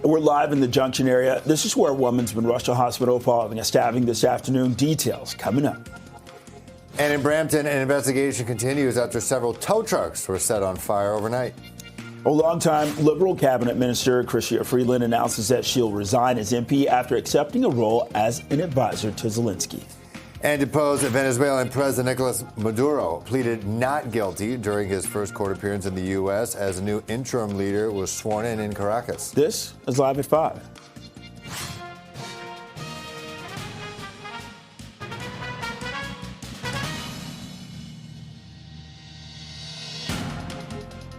We're live in the Junction area. This is where a woman's been rushed to hospital following a stabbing this afternoon. Details coming up. And in Brampton, an investigation continues after several tow trucks were set on fire overnight. A longtime Liberal cabinet minister, Chrystia Freeland, announces that she'll resign as MP after accepting a role as an advisor to Zelensky. And deposed Venezuelan President Nicolas Maduro pleaded not guilty during his first court appearance in the U.S. as a new interim leader was sworn in Caracas. This is Live at 5.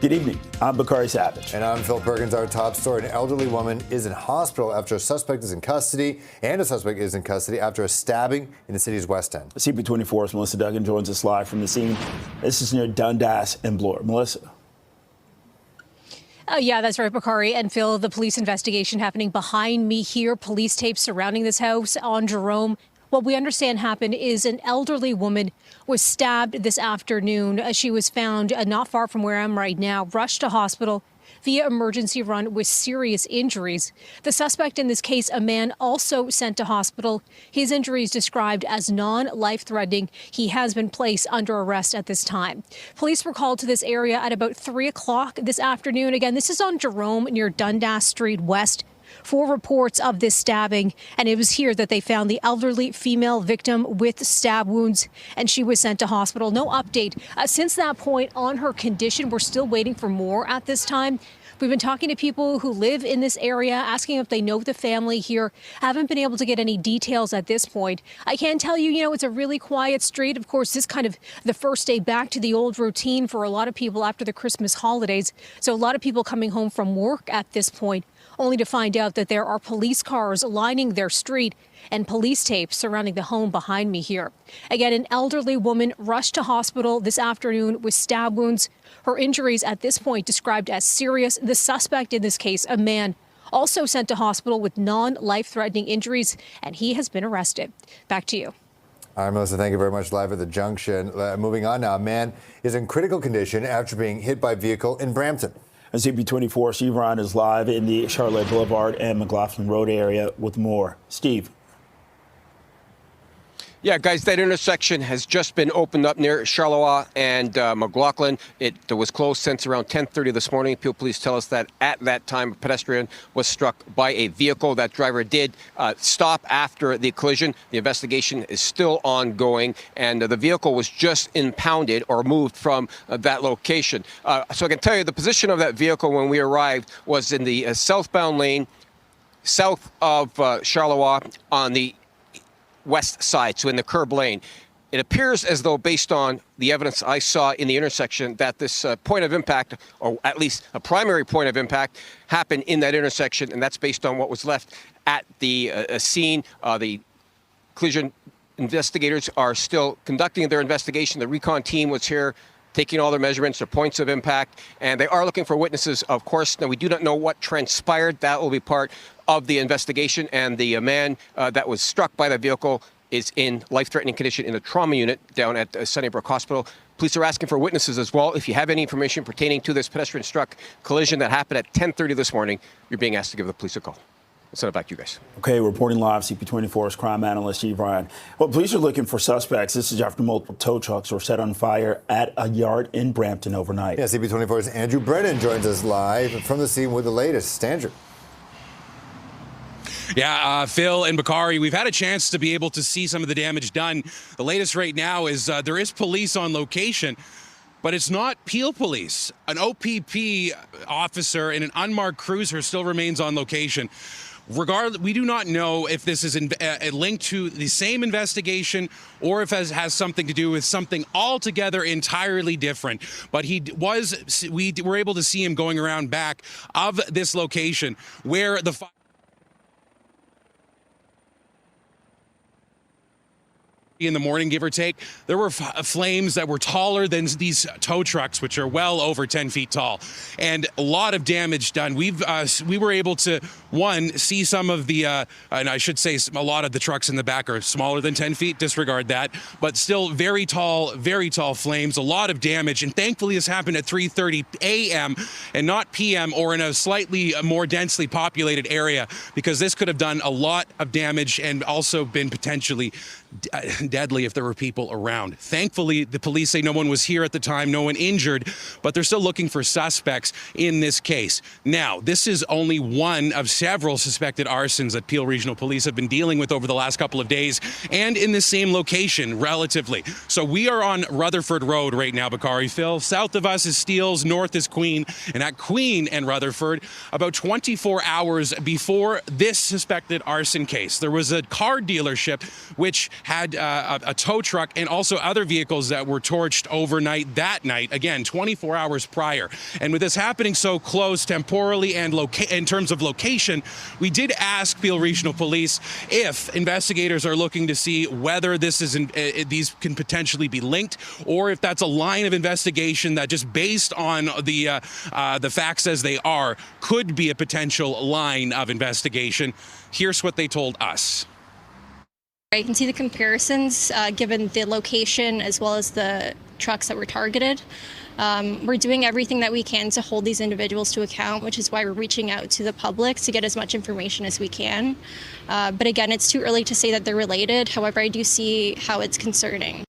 Good evening. I'm Bakari Savage. And I'm Phil Perkins. Our top story. An elderly woman is in hospital after a suspect is in custody, and a suspect is in custody after a stabbing in the city's West End. CP24's Melissa Duggan joins us live from the scene. This is near Dundas and Bloor. Melissa. Yeah, that's right, Bakari and Phil. The police investigation happening behind me here. Police tape surrounding this house on Jerome. What we understand happened is an elderly woman was stabbed this afternoon. She was found not far from where I am right now, rushed to hospital via emergency run with serious injuries. The suspect in this case, a man, also sent to hospital. His injuries described as non-life-threatening. He has been placed under arrest at this time. Police were called to this area at about 3 o'clock this afternoon. Again, this is on Jerome near Dundas Street West. 4 reports of this stabbing, and it was here that they found the elderly female victim with stab wounds, and she was sent to hospital. No update since that point on her condition. We're still waiting for more at this time. We've been talking to people who live in this area, asking if they know the family here. Haven't been able to get any details at this point. I can tell you, it's a really quiet street. Of course, this kind of the first day back to the old routine for a lot of people after the Christmas holidays. So a lot of people coming home from work at this point, only to find out that there are police cars lining their street and police tape surrounding the home behind me here. Again, an elderly woman rushed to hospital this afternoon with stab wounds. Her injuries at this point described as serious. The suspect in this case, a man, also sent to hospital with non-life-threatening injuries, and he has been arrested. Back to you. All right, Melissa, thank you very much. Live at the Junction. Moving on now, a man is in critical condition after being hit by a vehicle in Brampton. And CP24, Steve Ryan is live in the Charlotte Boulevard and McLaughlin Road area with more. Steve. Yeah, guys, that intersection has just been opened up near Charleroi and McLaughlin. It was closed since around 10:30 this morning. Peel Police tell us that at that time, a pedestrian was struck by a vehicle. That driver did stop after the collision. The investigation is still ongoing, and the vehicle was just impounded or moved from that location. So I can tell you the position of that vehicle when we arrived was in the southbound lane, south of Charleroi on the west side, so in the curb lane. It appears as though, based on the evidence I saw in the intersection, that this point of impact, or at least a primary point of impact, happened in that intersection, and that's based on what was left at the scene. The collision investigators are still conducting their investigation. The recon team was here taking all their measurements, their points of impact, and they are looking for witnesses, of course. Now, we do not know what transpired. That will be part of the investigation, and the man that was struck by the vehicle is in life-threatening condition in the trauma unit down at Sunnybrook Hospital. Police are asking for witnesses as well. If you have any information pertaining to this pedestrian-struck collision that happened at 10:30 this morning, you're being asked to give the police a call. I'll send it back to you guys. Okay, reporting live, CP24's crime analyst Steve Ryan. Well, police are looking for suspects. This is after multiple tow trucks were set on fire at a yard in Brampton overnight. Yeah, CP24's Andrew Brennan joins us live from the scene with the latest. Andrew. Yeah, Phil and Bakari, we've had a chance to be able to see some of the damage done. The latest right now is there is police on location, but it's not Peel Police. An OPP officer in an unmarked cruiser still remains on location. Regardless, we do not know if this is linked to the same investigation or if it has something to do with something altogether entirely different. But we were able to see him going around back of this location where the in the morning, give or take, there were flames that were taller than these tow trucks, which are well over 10 feet tall, and a lot of damage done. We were able to, see some of the, and I should say a lot of the trucks in the back are smaller than 10 feet, disregard that, but still very tall flames, a lot of damage, and thankfully this happened at 3:30 a.m. and not p.m. or in a slightly more densely populated area, because this could have done a lot of damage and also been potentially deadly if there were people around. Thankfully, the police say no one was here at the time, no one injured, but they're still looking for suspects in this case. Now, this is only one of several suspected arsons that Peel Regional Police have been dealing with over the last couple of days, and in the same location, relatively. So we are on Rutherford Road right now, Bakari Phil. South of us is Steeles, north is Queen, and at Queen and Rutherford, about 24 hours before this suspected arson case, there was a car dealership which had a tow truck and also other vehicles that were torched overnight that night, again, 24 hours prior. And with this happening so close temporally and in terms of location, we did ask Peel Regional Police if investigators are looking to see whether this is these can potentially be linked, or if that's a line of investigation that, just based on the facts as they are, could be a potential line of investigation. Here's what they told us. I can see the comparisons given the location as well as the trucks that were targeted. We're doing everything that we can to hold these individuals to account, which is why we're reaching out to the public to get as much information as we can. But again, it's too early to say that they're related. However, I do see how it's concerning.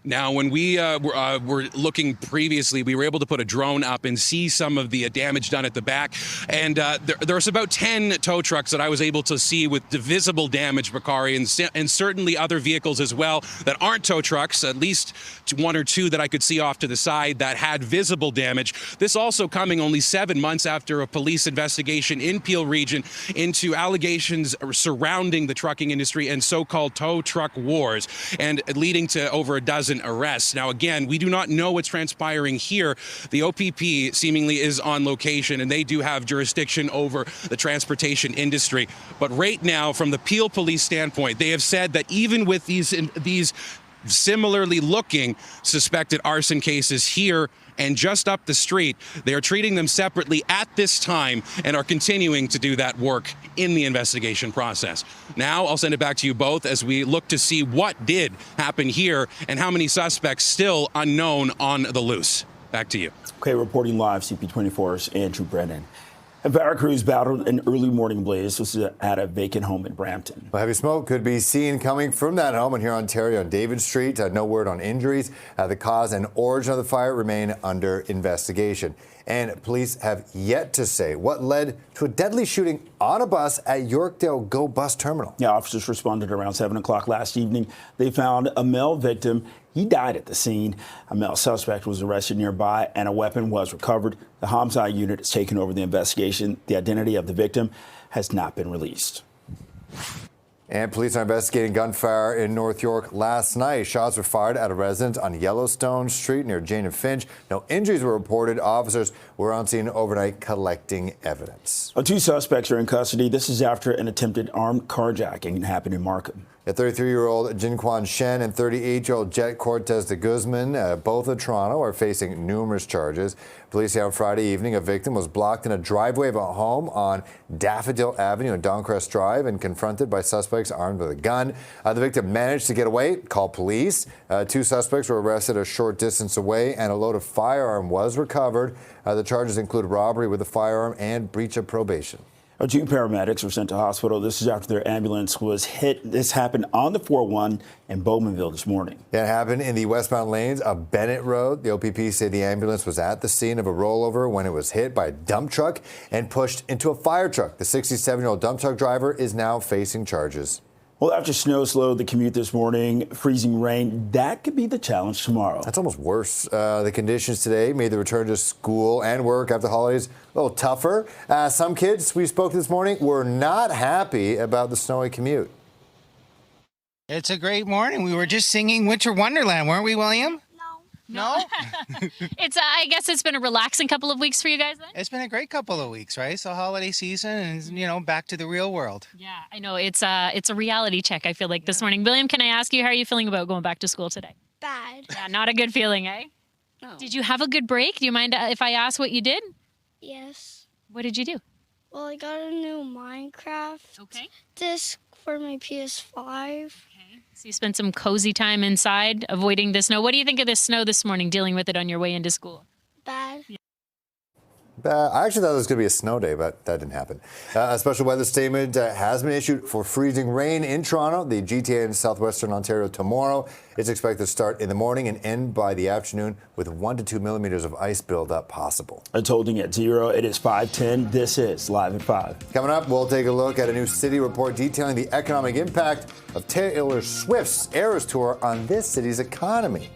Now, when we were looking previously, we were able to put a drone up and see some of the damage done at the back. And there's about 10 tow trucks that I was able to see with visible damage, Bakari, and certainly other vehicles as well that aren't tow trucks, at least one or two that I could see off to the side that had visible damage. This also coming only 7 months after a police investigation in Peel Region into allegations surrounding the trucking industry and so-called tow truck wars, and leading to over a dozen arrests. Now, again, we do not know what's transpiring here. The OPP seemingly is on location, and they do have jurisdiction over the transportation industry. But right now, from the Peel Police standpoint, they have said that even with these similarly looking suspected arson cases here and just up the street, they are treating them separately at this time and are continuing to do that work in the investigation process. Now, I'll send it back to you both as we look to see what did happen here and how many suspects still unknown on the loose. Back to you. Okay, reporting live, CP24's Andrew Brennan. A fire crews battled an early morning blaze. This is at a vacant home in Brampton. Well, heavy smoke could be seen coming from that home in here, Ontario, on David Street. No word on injuries. The cause and origin of the fire remain under investigation. And police have yet to say what led to a deadly shooting on a bus at Yorkdale GO bus terminal. Yeah, officers responded around 7 o'clock last evening. They found a male victim. He died at the scene. A male suspect was arrested nearby, and a weapon was recovered. The homicide unit has taken over the investigation. The identity of the victim has not been released. And police are investigating gunfire in North York last night. Shots were fired at a residence on Yellowstone Street near Jane and Finch. No injuries were reported. Officers were on scene overnight collecting evidence. 2 suspects are in custody. This is after an attempted armed carjacking happened in Markham. A 33-year-old Jinquan Shen and 38-year-old Jet Cortez de Guzman, both of Toronto, are facing numerous charges. Police say on Friday evening a victim was blocked in a driveway of a home on Daffodil Avenue and Doncrest Drive and confronted by suspects armed with a gun. The victim managed to get away, called police. 2 suspects were arrested a short distance away, and a loaded firearm was recovered. The charges include robbery with a firearm and breach of probation. 2 paramedics were sent to hospital. This is after their ambulance was hit. This happened on the 401 in Bowmanville this morning. That happened in the westbound lanes of Bennett Road. The OPP say the ambulance was at the scene of a rollover when it was hit by a dump truck and pushed into a fire truck. The 67-year-old dump truck driver is now facing charges. Well, after snow slowed the commute this morning, freezing rain, that could be the challenge tomorrow. That's almost worse. The conditions today made the return to school and work after the holidays a little tougher. Some kids we spoke to this morning were not happy about the snowy commute. It's a great morning. We were just singing Winter Wonderland, weren't we, William? No? I guess it's been a relaxing couple of weeks for you guys then? It's been a great couple of weeks, right? So holiday season and, back to the real world. Yeah, I know. It's a reality check, I feel like, this morning. William, can I ask you, how are you feeling about going back to school today? Bad. Yeah, not a good feeling, eh? No. Did you have a good break? Do you mind if I ask what you did? Yes. What did you do? Well, I got a new Minecraft disc for my PS5. So you spent some cozy time inside, avoiding the snow. What do you think of the snow this morning, dealing with it on your way into school? Bad. I actually thought it was going to be a snow day, but that didn't happen. A special weather statement has been issued for freezing rain in Toronto, the GTA, and southwestern Ontario tomorrow. It's expected to start in the morning and end by the afternoon with 1 to 2 millimeters of ice buildup possible. It's holding at 0. It is 5:10. This is Live at 5. Coming up, we'll take a look at a new city report detailing the economic impact of Taylor Swift's Eras Tour on this city's economy.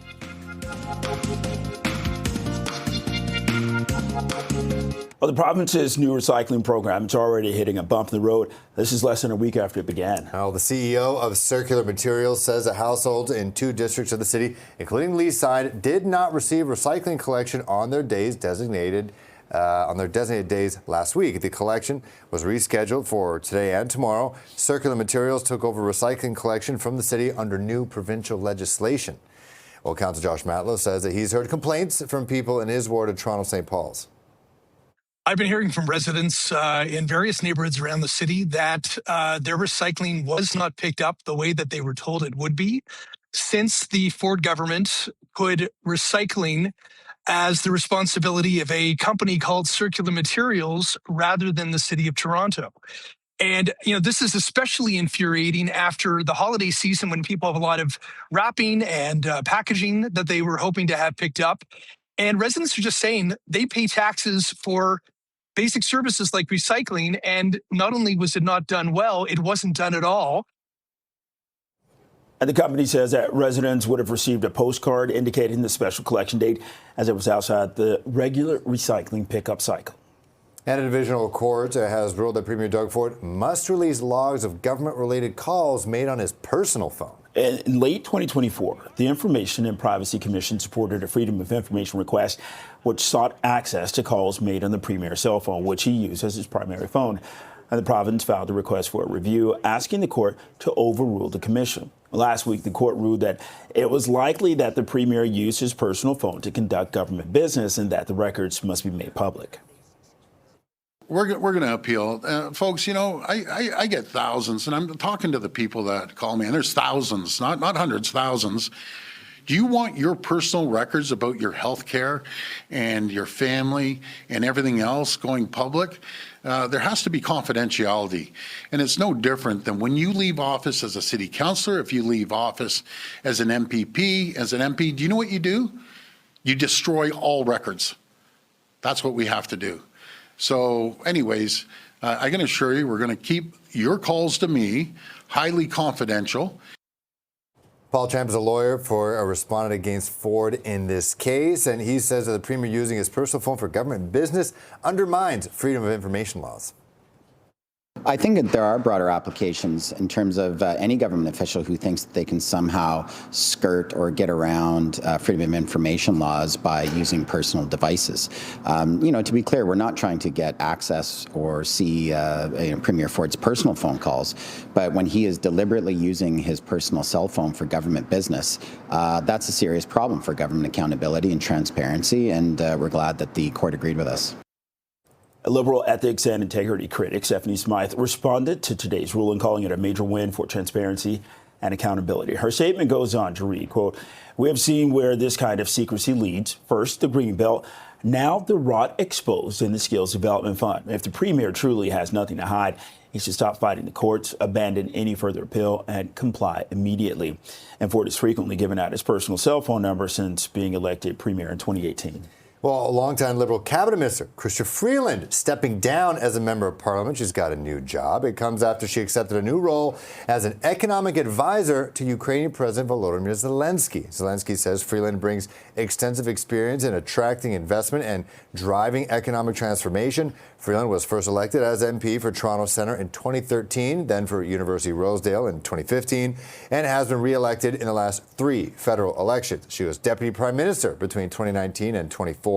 Well, the province's new recycling program is already hitting a bump in the road. This is less than a week after it began. Well, the CEO of Circular Materials says that households in 2 districts of the city, including Leaside, did not receive recycling collection on their designated days last week. The collection was rescheduled for today and tomorrow. Circular Materials took over recycling collection from the city under new provincial legislation. Well, Councillor Josh Matlow says that he's heard complaints from people in his ward of Toronto St. Paul's. I've been hearing from residents in various neighborhoods around the city that their recycling was not picked up the way that they were told it would be, since the Ford government put recycling as the responsibility of a company called Circular Materials rather than the City of Toronto. And, this is especially infuriating after the holiday season when people have a lot of wrapping and packaging that they were hoping to have picked up. And residents are just saying they pay taxes for basic services like recycling, and not only was it not done well, it wasn't done at all. And the company says that residents would have received a postcard indicating the special collection date, as it was outside the regular recycling pickup cycle. And a divisional court has ruled that Premier Doug Ford must release logs of government-related calls made on his personal phone. In late 2024, the Information and Privacy Commission supported a Freedom of Information request which sought access to calls made on the Premier's cell phone, which he used as his primary phone. And the province filed a request for a review, asking the court to overrule the commission. Last week, the court ruled that it was likely that the Premier used his personal phone to conduct government business and that the records must be made public. We're going to appeal. Folks, I get thousands, and I'm talking to the people that call me, and there's thousands, not hundreds, thousands. Do you want your personal records about your health care and your family and everything else going public? There has to be confidentiality. And it's no different than when you leave office as a city councillor, if you leave office as an MPP, as an MP, do you know what you do? You destroy all records. That's what we have to do. So anyways, I can assure you we're going to keep your calls to me highly confidential. Paul Champ is a lawyer for a respondent against Ford in this case, and he says that the Premier using his personal phone for government business undermines freedom of information laws. I think that there are broader applications in terms of any government official who thinks that they can somehow skirt or get around freedom of information laws by using personal devices. To be clear, we're not trying to get access or see Premier Ford's personal phone calls, but when he is deliberately using his personal cell phone for government business, that's a serious problem for government accountability and transparency, and we're glad that the court agreed with us. A Liberal ethics and integrity critic, Stephanie Smythe, responded to today's ruling, calling it a major win for transparency and accountability. Her statement goes on to read, quote, "We have seen where this kind of secrecy leads. First, the Greenbelt, now the rot exposed in the Skills Development Fund. If the Premier truly has nothing to hide, he should stop fighting the courts, abandon any further appeal, and comply immediately." And Ford has frequently given out his personal cell phone number since being elected Premier in 2018. Well, a longtime Liberal cabinet minister, Chrystia Freeland, stepping down as a member of parliament. She's got a new job. It comes after she accepted a new role as an economic advisor to Ukrainian President Volodymyr Zelensky. Zelensky says Freeland brings extensive experience in attracting investment and driving economic transformation. Freeland was first elected as MP for Toronto Centre in 2013, then for University Rosedale in 2015, and has been re-elected in the last 3 federal elections. She was Deputy Prime Minister between 2019 and 2024.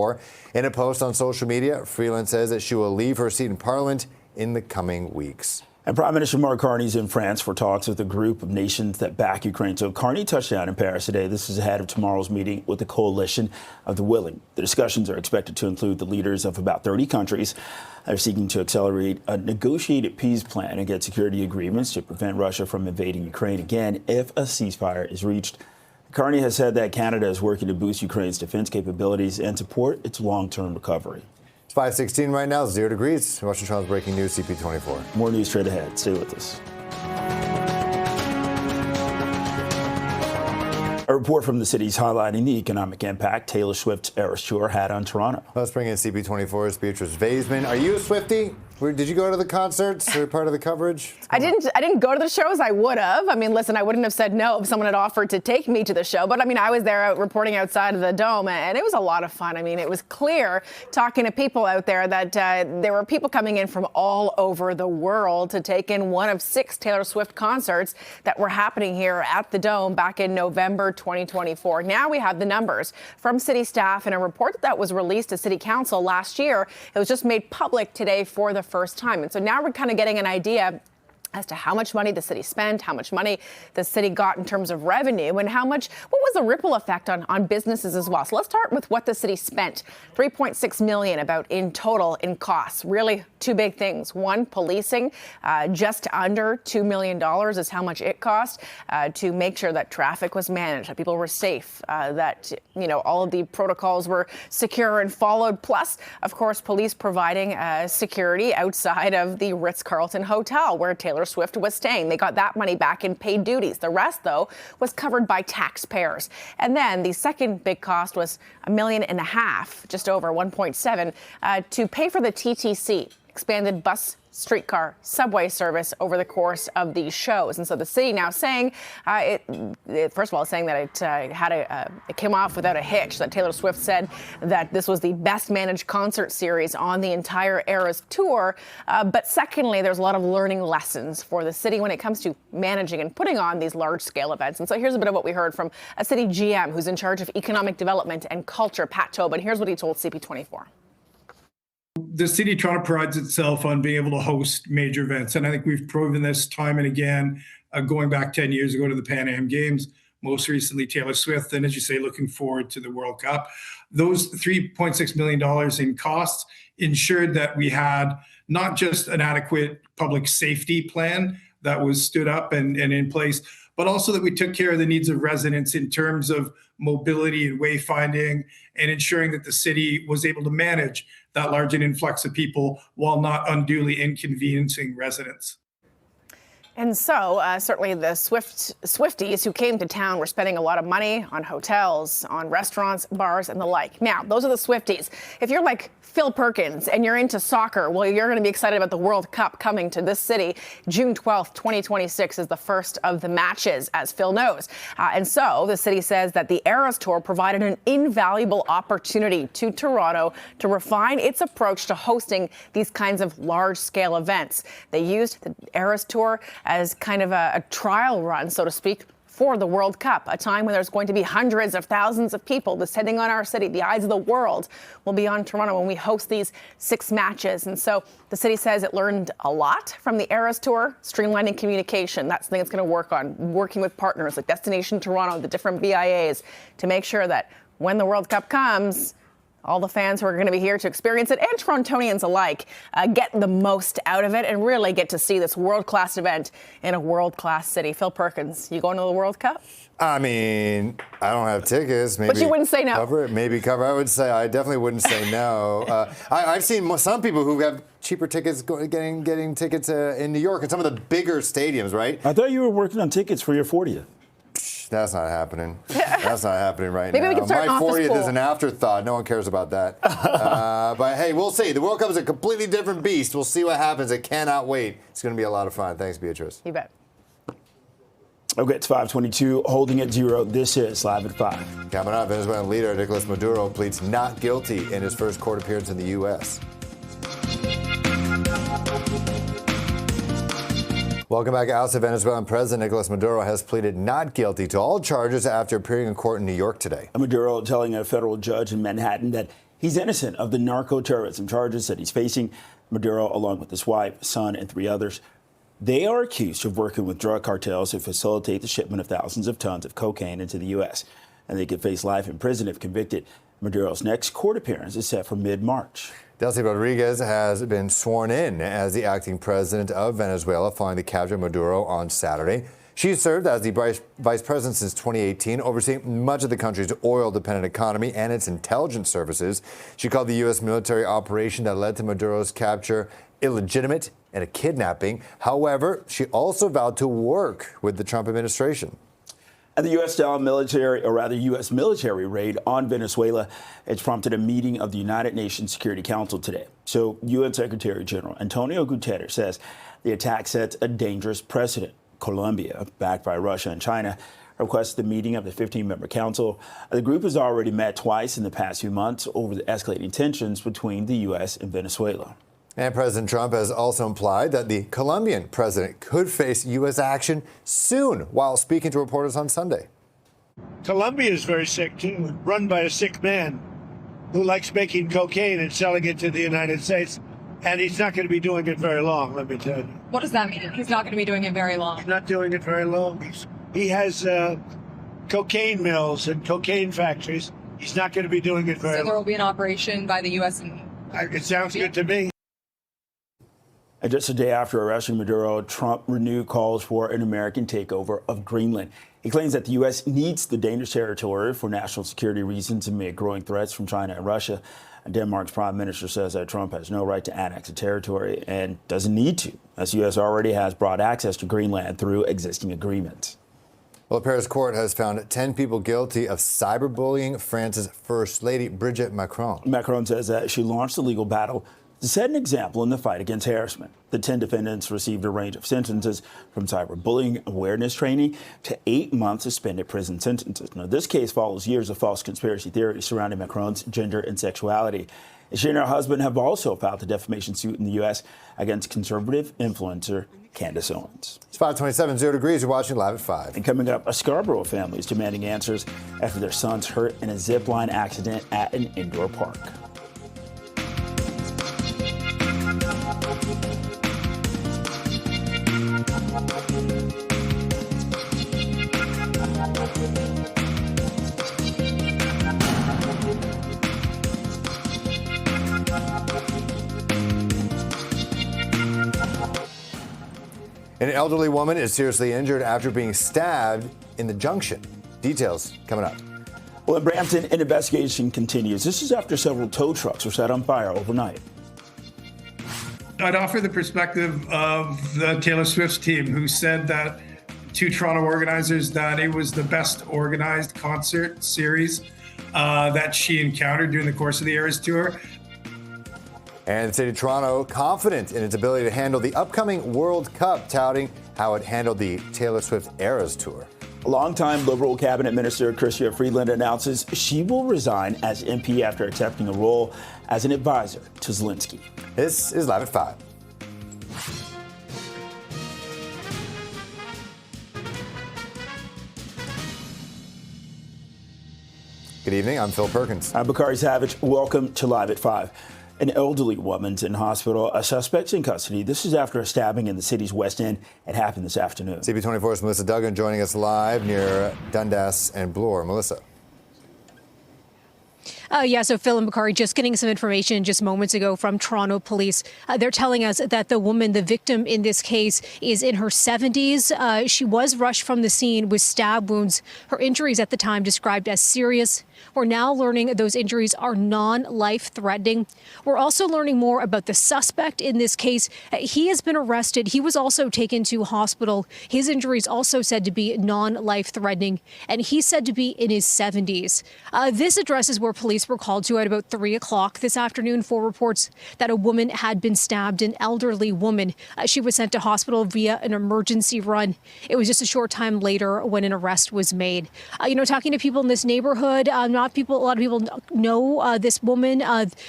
In a post on social media, Freeland says that she will leave her seat in Parliament in the coming weeks. And Prime Minister Mark Carney is in France for talks with a group of nations that back Ukraine. So Carney touched down in Paris today. This is ahead of tomorrow's meeting with the coalition of the willing. The discussions are expected to include the leaders of about 30 countries. They're seeking to accelerate a negotiated peace plan and get security agreements to prevent Russia from invading Ukraine again if a ceasefire is reached. Carney has said that Canada is working to boost Ukraine's defense capabilities and support its long-term recovery. It's 5:16 right now, 0 degrees. Washington Toronto's breaking news, CP24. More news straight ahead. Stay with us. A report from the city's highlighting the economic impact Taylor Swift's Eras Tour had on Toronto. Let's bring in CP24's Beatrice Vaisman. Are you a Swiftie? Did you go to the concerts or part of the coverage? I didn't go to the shows. I would have. I mean, listen, I wouldn't have said no if someone had offered to take me to the show. But I mean, I was there out reporting outside of the Dome, and it was a lot of fun. I mean, it was clear talking to people out there that there were people coming in from all over the world to take in one of 6 Taylor Swift concerts that were happening here at the Dome back in November 2024. Now we have the numbers from city staff in a report that was released to City Council last year. It was just made public today for the first time. And so now we're kind of getting an idea as to how much money the city spent, how much money the city got in terms of revenue, and what was the ripple effect on businesses as well. So let's start with what the city spent. $3.6 million about in total in costs. Really 2 big things. One, policing, just under $2 million is how much it cost to make sure that traffic was managed, that people were safe, that all of the protocols were secure and followed. Plus, of course, police providing security outside of the Ritz-Carlton Hotel where Taylor Swift was staying. They got that money back in paid duties. The rest, though, was covered by taxpayers. And then the second big cost was $1.5 million, just over 1.7, to pay for the TTC, expanded bus, streetcar, subway service over the course of these shows. And so the city now saying, first of all, saying that it came off without a hitch, that Taylor Swift said that this was the best managed concert series on the entire Eras tour. But secondly, there's a lot of learning lessons for the city when it comes to managing and putting on these large scale events. And so here's a bit of what we heard from a city GM who's in charge of economic development and culture, Pat Tobin. Here's what he told CP24. The city of Toronto prides itself on being able to host major events. And I think we've proven this time and again, going back 10 years ago to the Pan Am Games, most recently Taylor Swift, and as you say, looking forward to the World Cup. Those $3.6 million in costs ensured that we had not just an adequate public safety plan that was stood up and in place, but also that we took care of the needs of residents in terms of mobility and wayfinding and ensuring that the city was able to manage that large influx of people while not unduly inconveniencing residents. And so certainly the Swifties who came to town were spending a lot of money on hotels, on restaurants, bars, and the like. Now, those are the Swifties. If you're like Phil Perkins and you're into soccer, well, you're going to be excited about the World Cup coming to this city. June 12th, 2026 is the first of the matches, as Phil knows. And so the city says that the Eras Tour provided an invaluable opportunity to Toronto to refine its approach to hosting these kinds of large-scale events. They used the Eras Tour as kind of a trial run, so to speak, for the World Cup, a time when there's going to be hundreds of thousands of people descending on our city. The eyes of the world will be on Toronto when we host these 6 matches. And so the city says it learned a lot from the Eras Tour, streamlining communication. That's something it's going to work on, working with partners like Destination Toronto, the different BIAs, to make sure that when the World Cup comes, all the fans who are going to be here to experience it, and Torontonians alike, get the most out of it and really get to see this world-class event in a world-class city. Phil Perkins, you going to the World Cup? I mean, I don't have tickets. Maybe but you wouldn't say no. Cover it, maybe cover. I would say I definitely wouldn't say no. I've seen some people who have cheaper tickets getting tickets in New York and some of the bigger stadiums, right? I thought you were working on tickets for your 40th. That's not happening. That's not happening right now. Maybe we can start My an office 40th pool. is an afterthought. No one cares about that. But hey, we'll see. The World Cup is a completely different beast. We'll see what happens. I cannot wait. It's going to be a lot of fun. Thanks, Beatrice. You bet. Okay, it's 5:22, holding at 0. This is Live at 5. Coming up, Venezuelan leader Nicolas Maduro pleads not guilty in his first court appearance in the U.S. Welcome back. Ousted Venezuelan President Nicolas Maduro has pleaded not guilty to all charges after appearing in court in New York today. Maduro telling a federal judge in Manhattan that he's innocent of the narco-terrorism charges that he's facing. Maduro, along with his wife, son, and 3 others, they are accused of working with drug cartels to facilitate the shipment of thousands of tons of cocaine into the U.S. And they could face life in prison if convicted. Maduro's next court appearance is set for mid-March. Delcy Rodriguez has been sworn in as the acting president of Venezuela following the capture of Maduro on Saturday. She served as the vice president since 2018, overseeing much of the country's oil-dependent economy and its intelligence services. She called the U.S. military operation that led to Maduro's capture illegitimate and a kidnapping. However, she also vowed to work with the Trump administration. And the U.S.-style military, or rather U.S. military raid on Venezuela, has prompted a meeting of the United Nations Security Council today. So UN Secretary General Antonio Guterres says the attack sets a dangerous precedent. Colombia, backed by Russia and China, requested the meeting of the 15-member council. The group has already met twice in the past few months over the escalating tensions between the U.S. and Venezuela. And President Trump has also implied that the Colombian president could face U.S. action soon while speaking to reporters on Sunday. Colombia is very sick, too, run by a sick man who likes making cocaine and selling it to the United States. And he's not going to be doing it very long, let me tell you. What does that mean? He's not going to be doing it very long. He's not doing it very long. He has cocaine mills and cocaine factories. He's not going to be doing it very long. So there will be an operation by the U.S. and it sounds good to me. And just a day after arresting Maduro, Trump renewed calls for an American takeover of Greenland. He claims that the U.S. needs the Danish territory for national security reasons amid growing threats from China and Russia. And Denmark's prime minister says that Trump has no right to annex the territory and doesn't need to, as the U.S. already has broad access to Greenland through existing agreements. Well, a Paris court has found 10 people guilty of cyberbullying France's First Lady, Brigitte Macron. Macron says that she launched a legal battle to set an example in the fight against harassment. The 10 defendants received a range of sentences from cyberbullying awareness training to 8-month suspended prison sentences. Now, this case follows years of false conspiracy theories surrounding Macron's gender and sexuality. She and her husband have also filed a defamation suit in the U.S. against conservative influencer Candace Owens. It's 5:27, 0 degrees. You're watching Live at 5. And coming up, a Scarborough family is demanding answers after their son's hurt in a zip line accident at an indoor park. An elderly woman is seriously injured after being stabbed in the Junction. Details coming up. Well, in Brampton, an investigation continues. This is after several tow trucks were set on fire overnight. I'd offer the perspective of the Taylor Swift team, who said that to Toronto organizers that it was the best organized concert series that she encountered during the course of the Eras Tour. And the city of Toronto confident in its ability to handle the upcoming World Cup, touting how it handled the Taylor Swift Eras Tour. A longtime Liberal cabinet minister, Chrystia Freeland, announces she will resign as MP after accepting a role as an advisor to Zelensky. This is Live at 5. Good evening, I'm Phil Perkins. I'm Bakari Savage. Welcome to Live at 5. An elderly woman's in hospital. A suspect's in custody. This is after a stabbing in the city's West End. It happened this afternoon. CP24's Melissa Duggan joining us live near Dundas and Bloor. Melissa. So Phil and Bakari, just getting some information just moments ago from Toronto Police. They're telling us that the woman, the victim in this case, is in her 70s. She was rushed from the scene with stab wounds. Her injuries at the time described as serious. We're now learning those injuries are non-life-threatening. We're also learning more about the suspect in this case. He has been arrested. He was also taken to hospital. His injuries also said to be non-life-threatening, and he's said to be in his 70s. This address is where police were called to at about 3 o'clock this afternoon for reports that a woman had been stabbed, an elderly woman. She was sent to hospital via an emergency run. It was just a short time later when an arrest was made. Talking to people in this neighborhood, a lot of people know this woman,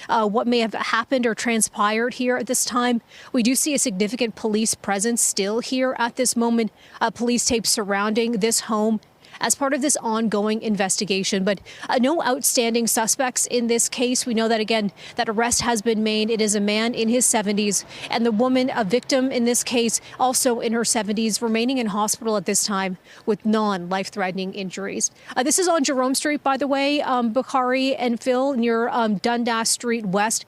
what may have happened or transpired here at this time. We do see a significant police presence still here at this moment. Police tape surrounding this home as part of this ongoing investigation, but no outstanding suspects in this case. We know that, again, that arrest has been made. It is a man in his 70s, and the woman, a victim in this case, also in her 70s, remaining in hospital at this time with non-life-threatening injuries. This is on Jerome Street, by the way, Bakari and Phil, near Dundas Street West.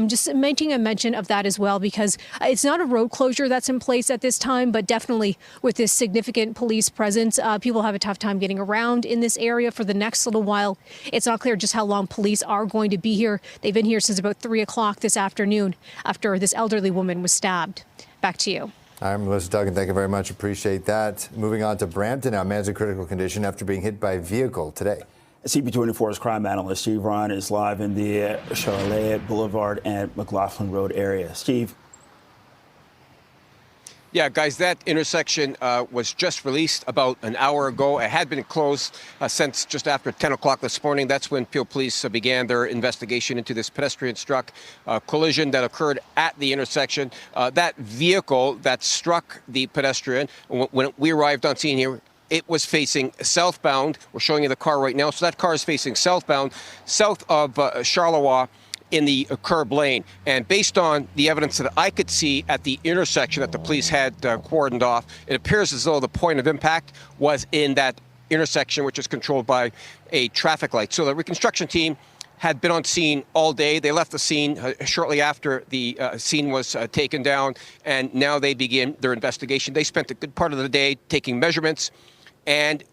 Just making a mention of that as well, because it's not a road closure that's in place at this time, but definitely with this significant police presence, people have a tough time getting around in this area for the next little while. It's not clear just how long police are going to be here. They've been here since about 3 o'clock this afternoon after this elderly woman was stabbed. Back to you. I'm Melissa Duggan. Thank you very much. Appreciate that. Moving on to Brampton now. Man's in critical condition after being hit by a vehicle today. CP24's crime analyst Steve Ryan is live in the Charlotte Boulevard and McLaughlin Road area. Steve. Yeah, guys, that intersection was just released about an hour ago. It had been closed since just after 10 o'clock this morning. That's when Peel Police began their investigation into this pedestrian-struck collision that occurred at the intersection. That vehicle that struck the pedestrian, when we arrived on scene here, it was facing southbound. We're showing you the car right now. So that car is facing southbound, south of Charleroi, in the curb lane. And based on the evidence that I could see at the intersection that the police had cordoned off, it appears as though the point of impact was in that intersection, which is controlled by a traffic light. So the reconstruction team had been on scene all day. They left the scene shortly after the scene was taken down, and now they begin their investigation. They spent a good part of the day taking measurements and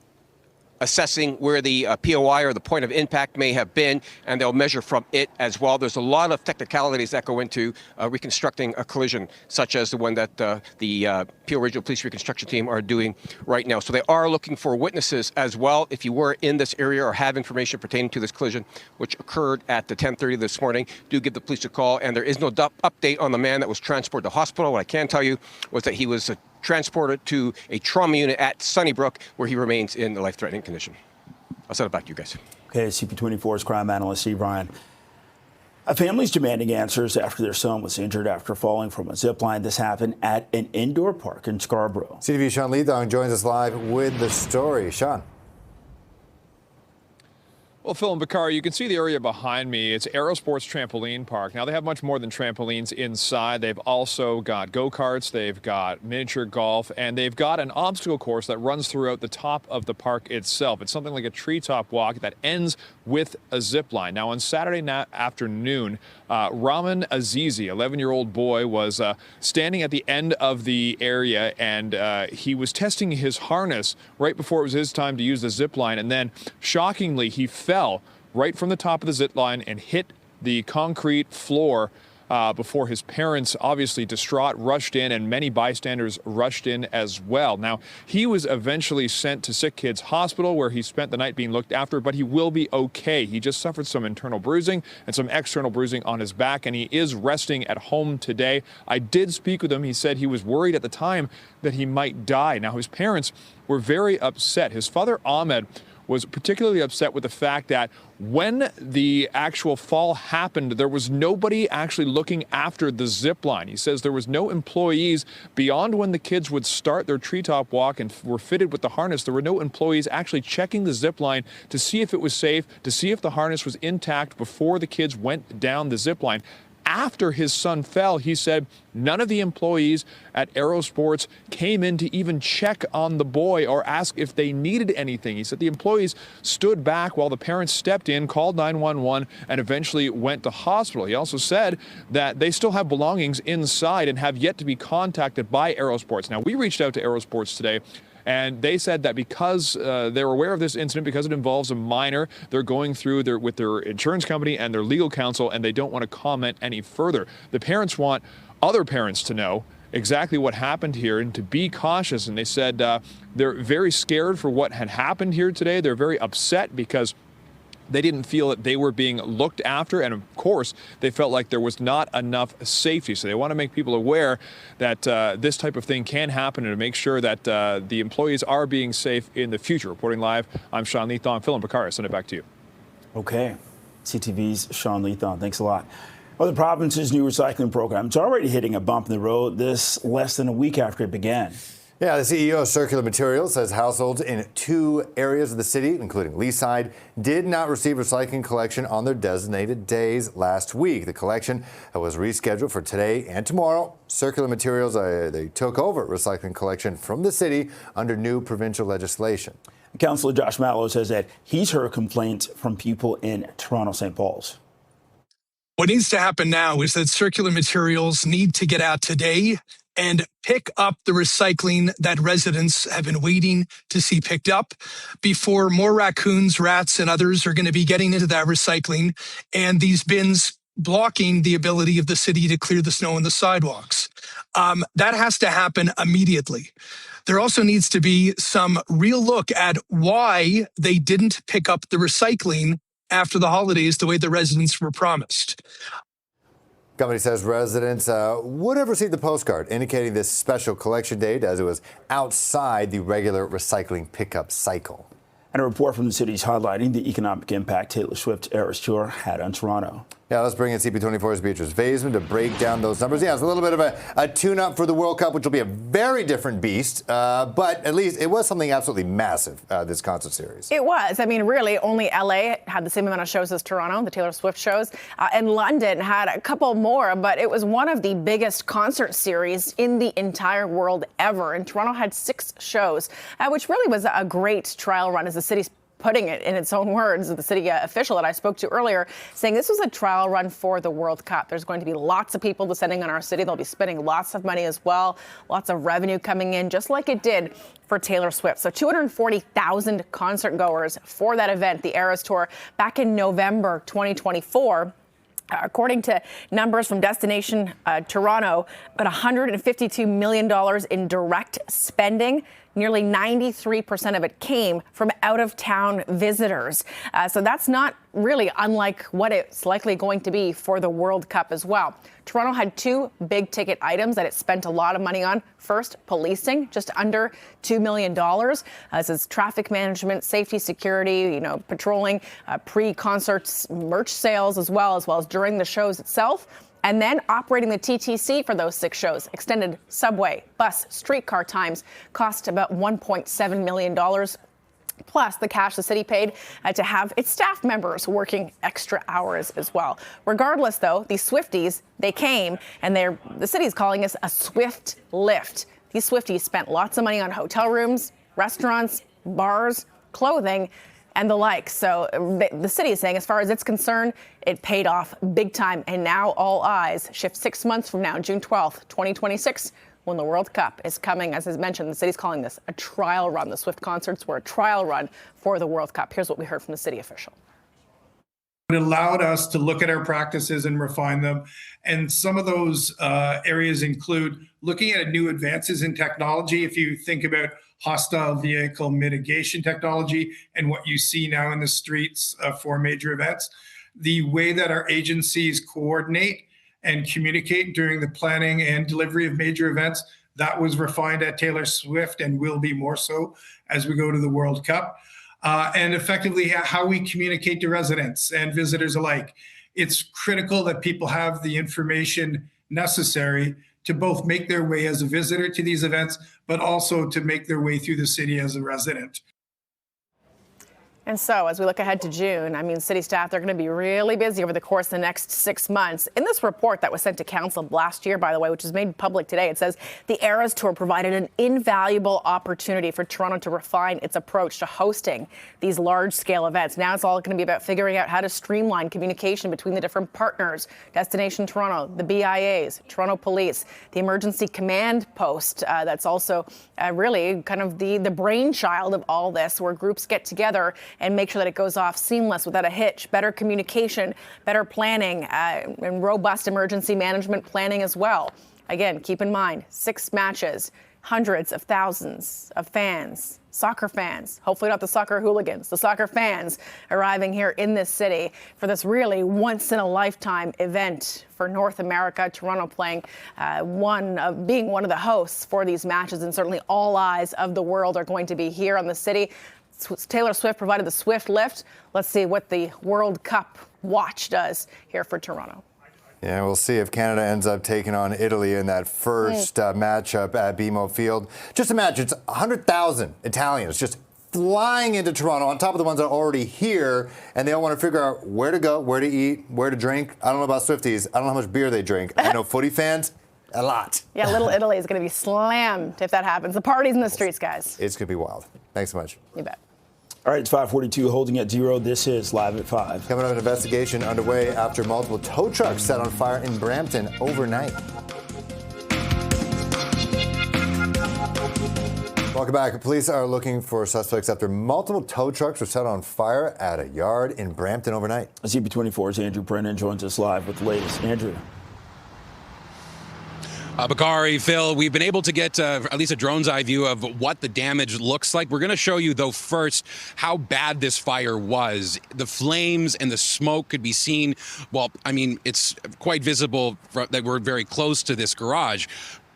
assessing where the POI or the point of impact may have been, and they'll measure from it as well. There's a lot of technicalities that go into reconstructing a collision, such as the one that the Peel Regional Police Reconstruction Team are doing right now. So they are looking for witnesses as well. If you were in this area or have information pertaining to this collision, which occurred at the 10:30 this morning, do give the police a call. And there is no update on the man that was transported to hospital. What I can tell you was that he was transported to a trauma unit at Sunnybrook, where he remains in a life-threatening condition. I'll send it back to you guys. Okay, CP24's crime analyst Steve Ryan. A family's demanding answers after their son was injured after falling from a zip line. This happened at an indoor park in Scarborough. CTV's Sean Leadong joins us live with the story. Sean. Well, Phil and Bakari, you can see the area behind me. It's Aerosports Trampoline Park. Now, they have much more than trampolines inside. They've also got go-karts, they've got miniature golf, and they've got an obstacle course that runs throughout the top of the park itself. It's something like a treetop walk that ends with a zip line. Now, on Saturday afternoon, Rahman Azizi, 11-year-old boy, was standing at the end of the area, and he was testing his harness right before it was his time to use the zip line, and then, shockingly, he fell right from the top of the zip line and hit the concrete floor before his parents, obviously distraught, rushed in, and many bystanders rushed in as well. Now, he was eventually sent to Sick Kids Hospital, where he spent the night being looked after, but he will be okay. He just suffered some internal bruising and some external bruising on his back, and he is resting at home today. I did speak with him. He said he was worried at the time that he might die. Now, his parents were very upset. His father, Ahmed, was particularly upset with the fact that when the actual fall happened, there was nobody actually looking after the zip line. He says there was no employees beyond when the kids would start their treetop walk and were fitted with the harness. There were no employees actually checking the zip line to see if it was safe, to see if the harness was intact before the kids went down the zip line. after his son fell, he said none of the employees at Aerosports came in to even check on the boy or ask if they needed anything. He said the employees stood back while the parents stepped in, called 911, and eventually went to hospital. He also said that they still have belongings inside and have yet to be contacted by Aerosports. Now, we reached out to Aerosports today, and they said that because they're aware of this incident, because it involves a minor, they're going through with their insurance company and their legal counsel, and they don't want to comment any further. The parents want other parents to know exactly what happened here and to be cautious. And they said they're very scared for what had happened here today. They're very upset because they didn't feel that they were being looked after. And of course, they felt like there was not enough safety. So they want to make people aware that this type of thing can happen and to make sure that the employees are being safe in the future. Reporting live, I'm Sean Leathon. Phil and Bakari, send it back to you. Okay. CTV's Sean Leathon. Thanks a lot. Well, the province's new recycling program is already hitting a bump in the road this less than a week after it began. Yeah, the CEO of Circular Materials says households in 2 areas of the city, including Leaside, did not receive recycling collection on their designated days last week. The collection was rescheduled for today and tomorrow. Circular Materials, they took over recycling collection from the city under new provincial legislation. Councillor Josh Mallow says that he's heard complaints from people in Toronto, St. Paul's. What needs to happen now is that Circular Materials need to get out today and pick up the recycling that residents have been waiting to see picked up before more raccoons, rats, and others are going to be getting into that recycling, and these bins blocking the ability of the city to clear the snow on the sidewalks. That has to happen immediately. There also needs to be some real look at why they didn't pick up the recycling after the holidays the way the residents were promised. Company says residents would have received the postcard indicating this special collection date as it was outside the regular recycling pickup cycle. And a report from the city's highlighting the economic impact Taylor Swift's Eras Tour had on Toronto. Yeah, let's bring in CP24's Beatrice Vaisman to break down those numbers. Yeah, it's a little bit of a tune-up for the World Cup, which will be a very different beast. But at least it was something absolutely massive, this concert series. It was. I mean, really, only LA had the same amount of shows as Toronto, the Taylor Swift shows. And London had a couple more, but it was one of the biggest concert series in the entire world ever. And Toronto had 6 shows, which really was a great trial run as the city's putting it in its own words, the city official that I spoke to earlier, saying this was a trial run for the World Cup. There's going to be lots of people descending on our city. They'll be spending lots of money as well, lots of revenue coming in, just like it did for Taylor Swift. So 240,000 concert goers for that event, the Eras Tour, back in November 2024. According to numbers from Destination Toronto, about $152 million in direct spending. Nearly 93% of it came from out-of-town visitors. So that's not really unlike what it's likely going to be for the World Cup as well. Toronto had 2 big-ticket items that it spent a lot of money on. First, policing, just under $2 million. This is traffic management, safety, security, patrolling, pre-concert merch sales as well as during the shows itself. And then operating the TTC for those 6 shows. Extended subway, bus, streetcar times cost about $1.7 million. Plus the cash the city paid to have its staff members working extra hours as well. Regardless, though, these Swifties, they came, and the city's calling this a Swift lift. These Swifties spent lots of money on hotel rooms, restaurants, bars, clothing, and the like. So the city is saying, as far as it's concerned, it paid off big time. And now all eyes shift 6 months from now, June 12th, 2026, when the World Cup is coming. As is mentioned, the city's calling this a trial run. The Swift concerts were a trial run for the World Cup. Here's what we heard from the city official. It allowed us to look at our practices and refine them. And some of those areas include looking at new advances in technology. If you think about hostile vehicle mitigation technology and what you see now in the streets for major events, the way that our agencies coordinate and communicate during the planning and delivery of major events, that was refined at Taylor Swift and will be more so as we go to the World Cup. And effectively how we communicate to residents and visitors alike. It's critical that people have the information necessary to both make their way as a visitor to these events, but also to make their way through the city as a resident. And so as we look ahead to June, I mean, city staff, they're going to be really busy over the course of the next 6 months. In this report that was sent to council last year, by the way, which is made public today, it says the Eras Tour provided an invaluable opportunity for Toronto to refine its approach to hosting these large-scale events. Now it's all going to be about figuring out how to streamline communication between the different partners, Destination Toronto, the BIAs, Toronto Police, the Emergency Command Post. That's also really kind of the brainchild of all this, where groups get together and make sure that it goes off seamless without a hitch, better communication, better planning, and robust emergency management planning as well. Again, keep in mind, 6 matches, hundreds of thousands of fans, soccer fans, hopefully not the soccer hooligans, the soccer fans arriving here in this city for this really once-in-a-lifetime event for North America. Toronto playing being one of the hosts for these matches, and certainly all eyes of the world are going to be here on the city. Taylor Swift provided the Swift lift. Let's see what the World Cup watch does here for Toronto. Yeah, we'll see if Canada ends up taking on Italy in that first matchup at BMO Field. Just imagine, it's 100,000 Italians just flying into Toronto on top of the ones that are already here, and they all want to figure out where to go, where to eat, where to drink. I don't know about Swifties. I don't know how much beer they drink. I know footy fans, a lot. Yeah, little Italy is going to be slammed if that happens. The party's in the streets, guys. It's going to be wild. Thanks so much. You bet. All right, it's 5:42, holding at 0. This is Live at 5. Coming up, an investigation underway after multiple tow trucks set on fire in Brampton overnight. Welcome back. Police are looking for suspects after multiple tow trucks were set on fire at a yard in Brampton overnight. CP24's Andrew Brennan joins us live with the latest. Andrew. Bakari, Phil, we've been able to get at least a drone's eye view of what the damage looks like. We're going to show you, though, first how bad this fire was. The flames and the smoke could be seen. Well, I mean, it's quite visible that we're very close to this garage.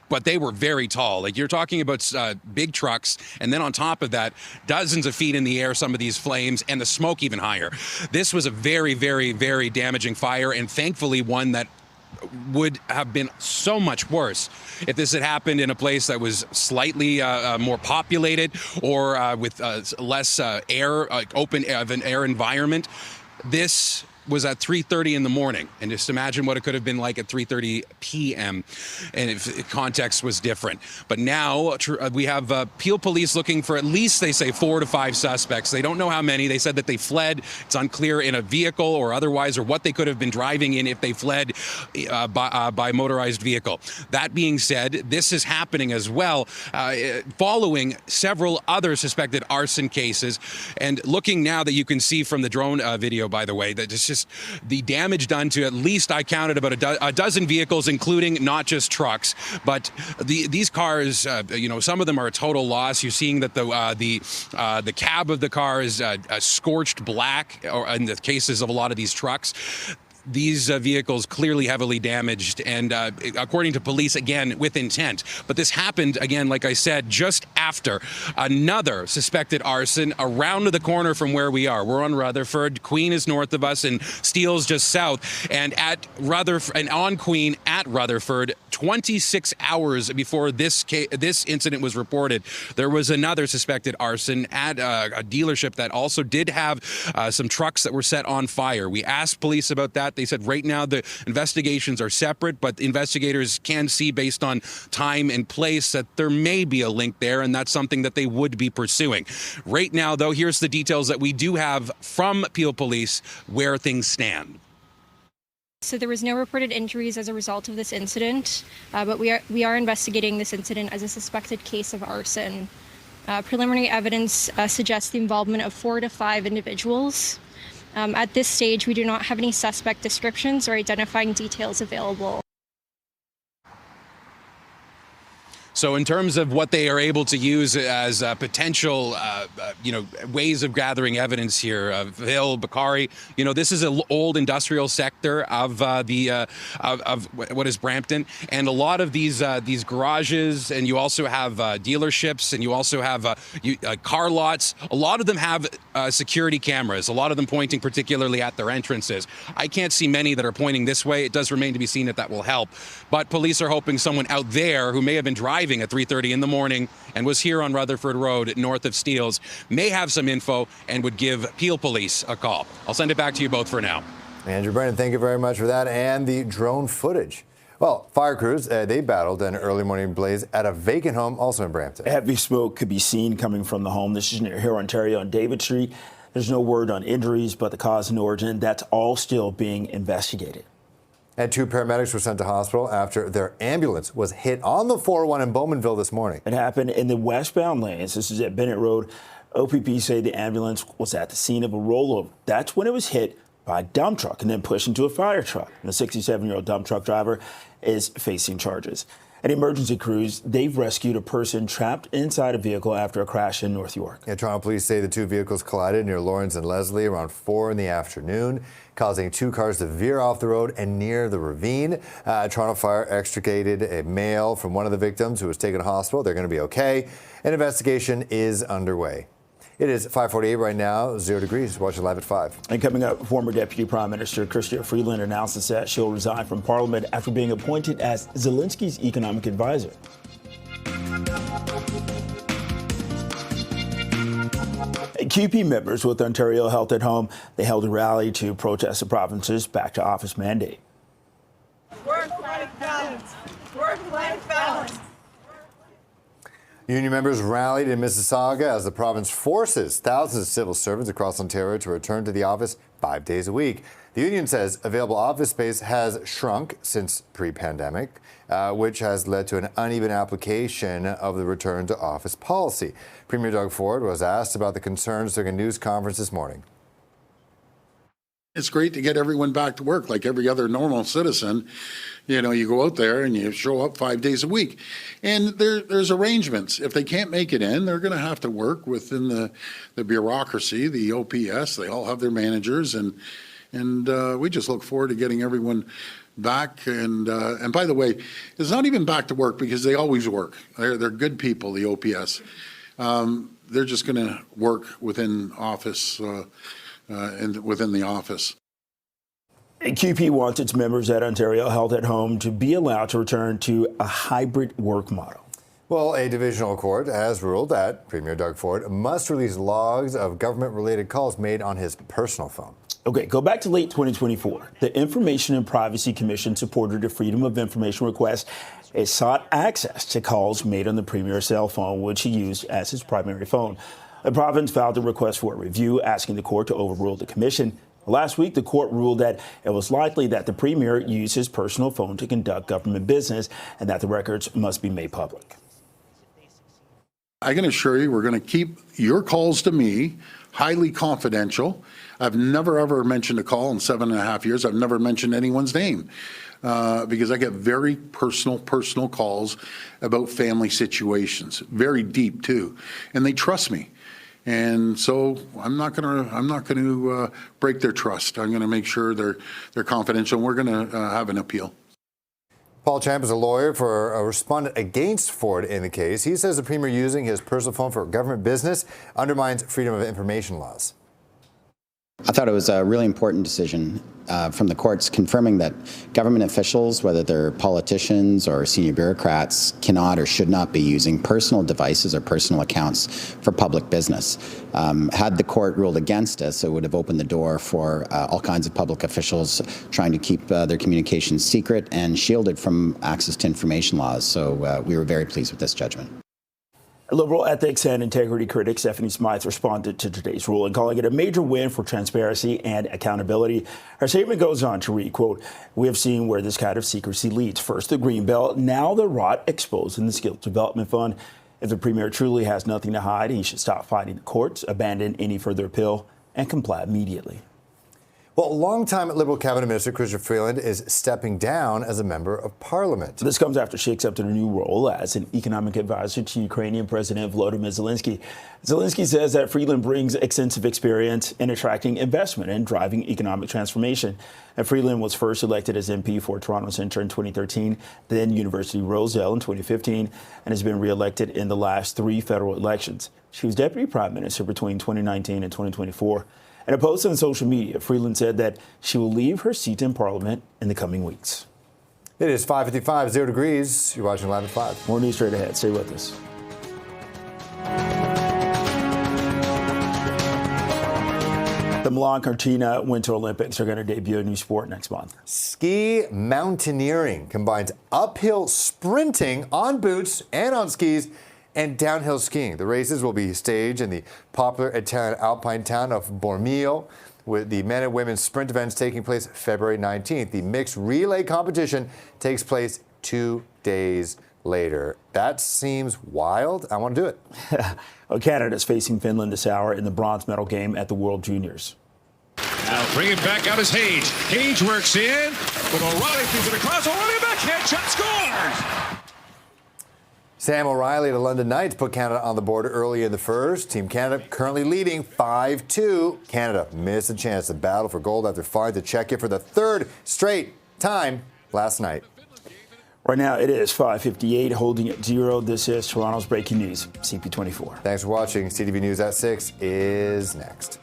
But they were very tall. Like, you're talking about big trucks, and then on top of that, dozens of feet in the air, some of these flames, and the smoke even higher. This was a very, very, very damaging fire, and thankfully one that would have been so much worse if this had happened in a place that was slightly more populated or with less air, open of an air environment. This was at 3:30 in the morning, and just imagine what it could have been like at 3:30 p.m. and if context was different. But now we have Peel Police looking for at least, they say, 4 to 5 suspects. They don't know how many. They said that they fled. It's unclear in a vehicle or otherwise, or what they could have been driving in if they fled by motorized vehicle. That being said, this is happening as well, following several other suspected arson cases. And looking now that you can see from the drone video, by the way, that it's just the damage done to, at least I counted, about a dozen vehicles, including not just trucks, but these cars, some of them are a total loss. You're seeing that the cab of the car is scorched black, or in the cases of a lot of these trucks. These vehicles clearly heavily damaged, and according to police, again, with intent. But this happened, again, like I said, just after another suspected arson around the corner from where we are. We're on Rutherford. Queen is north of us, and Steele's just south. And at Rutherford, and on Queen at Rutherford, 26 hours before this incident was reported, there was another suspected arson at a dealership that also did have some trucks that were set on fire. We asked police about that. They said right now the investigations are separate, but investigators can see, based on time and place, that there may be a link there, and that's something that they would be pursuing. Right now, though, here's the details that we do have from Peel Police where things stand. So there was no reported injuries as a result of this incident, but we are investigating this incident as a suspected case of arson. Preliminary evidence suggests the involvement of 4 to 5 individuals. At this stage, we do not have any suspect descriptions or identifying details available. So in terms of what they are able to use as potential, ways of gathering evidence here, Phil, Bakari, this is an old industrial sector of what is Brampton, and a lot of these garages, and you also have dealerships, and you also have car lots. A lot of them have security cameras. A lot of them pointing particularly at their entrances. I can't see many that are pointing this way. It does remain to be seen if that will help. But police are hoping someone out there who may have been driving driving at 3:30 in the morning and was here on Rutherford Road north of Steeles may have some info and would give Peel Police a call. I'll send it back to you both for now. Andrew Brennan, thank you very much for that and the drone footage. Well, fire crews, they battled an early morning blaze at a vacant home also in Brampton. Heavy smoke could be seen coming from the home. This is near here, Ontario, on David Street. There's no word on injuries, but the cause and origin, that's all still being investigated. And 2 paramedics were sent to hospital after their ambulance was hit on the 401 in Bowmanville this morning. It happened in the westbound lanes. This is at Bennett Road. OPP say the ambulance was at the scene of a rollover. That's when it was hit by a dump truck and then pushed into a fire truck. And the 67-year-old dump truck driver is facing charges. And emergency crews, they've rescued a person trapped inside a vehicle after a crash in North York. Yeah, Toronto police say the 2 vehicles collided near Lawrence and Leslie around 4 in the afternoon, causing 2 cars to veer off the road and near the ravine. Toronto Fire extricated a male from one of the victims who was taken to hospital. They're going to be okay. An investigation is underway. It is 5:48 right now, 0 degrees. Watch it live at 5. And coming up, former Deputy Prime Minister Chrystia Freeland announces that she'll resign from Parliament after being appointed as Zelensky's economic advisor. QP members with Ontario Health at Home, they held a rally to protest the province's back-to-office mandate. Work-life balance. Work-life balance. Union members rallied in Mississauga as the province forces thousands of civil servants across Ontario to return to the office 5 days a week. The union says available office space has shrunk since pre-pandemic, which has led to an uneven application of the return to office policy. Premier Doug Ford was asked about the concerns during a news conference this morning. It's great to get everyone back to work like every other normal citizen. You know, you go out there and you show up 5 days a week. And there's arrangements. If they can't make it in, they're going to have to work within the bureaucracy, the OPS. They all have their managers. And we just look forward to getting everyone back. And by the way, it's not even back to work because they always work. They're good people, the OPS. They're just going to work within office and within the office. QP wants its members at Ontario Health at Home to be allowed to return to a hybrid work model. Well, a divisional court has ruled that Premier Doug Ford must release logs of government-related calls made on his personal phone. Okay, go back to late 2024. The Information and Privacy Commission supported a Freedom of Information request. It sought access to calls made on the Premier's cell phone, which he used as his primary phone. The province filed a request for a review, asking the court to overrule the commission. Last week, the court ruled that it was likely that the Premier used his personal phone to conduct government business and that the records must be made public. I can assure you we're going to keep your calls to me highly confidential. I've never, ever mentioned a call in 7.5 years. I've never mentioned anyone's name because I get very personal calls about family situations, very deep too, and they trust me. And so I'm not going to break their trust. I'm going to make sure they're confidential. And we're going to have an appeal. Paul Champ is a lawyer for a respondent against Ford in the case. He says the Premier using his personal phone for government business undermines freedom of information laws. I thought it was a really important decision from the courts confirming that government officials, whether they're politicians or senior bureaucrats, cannot or should not be using personal devices or personal accounts for public business. Had the court ruled against us, it would have opened the door for all kinds of public officials trying to keep their communications secret and shielded from access to information laws. So we were very pleased with this judgment. Liberal ethics and integrity critic Stephanie Smythe responded to today's ruling, calling it a major win for transparency and accountability. Her statement goes on to read, quote, "We have seen where this kind of secrecy leads. First the Greenbelt, now the rot exposed in the Skills Development Fund. If the Premier truly has nothing to hide, he should stop fighting the courts, abandon any further appeal, and comply immediately." Well, longtime Liberal Cabinet Minister Chrystia Freeland is stepping down as a member of Parliament. This comes after she accepted a new role as an economic advisor to Ukrainian President Volodymyr Zelensky. Zelensky says that Freeland brings extensive experience in attracting investment and driving economic transformation. And Freeland was first elected as MP for Toronto Centre in 2013, then University Rosedale in 2015, and has been re-elected in the last 3 federal elections. She was Deputy Prime Minister between 2019 and 2024. In a post on social media, Freeland said that she will leave her seat in Parliament in the coming weeks. It is 5:55, 0 degrees. You're watching Live at 5. More news straight ahead. Stay with us. The Milan Cortina Winter Olympics are going to debut a new sport next month. Ski mountaineering combines uphill sprinting on boots and on skis and downhill skiing. The races will be staged in the popular Italian alpine town of Bormio, with the men and women's sprint events taking place February 19th. The mixed relay competition takes place 2 days later. That seems wild. I want to do it. Well, Canada's facing Finland this hour in the bronze medal game at the World Juniors. Now bring it back out as Hage. Hage works in. With O'Reilly through the cross. O'Reilly backhand shot scores. Sam O'Reilly, the London Knights, put Canada on the board early in the first. Team Canada currently leading 5-2. Canada missed a chance to battle for gold after failing to check it for the third straight time last night. Right now it is 5:58, holding at 0. This is Toronto's breaking news. CP24. Thanks for watching. CTV News at 6 is next.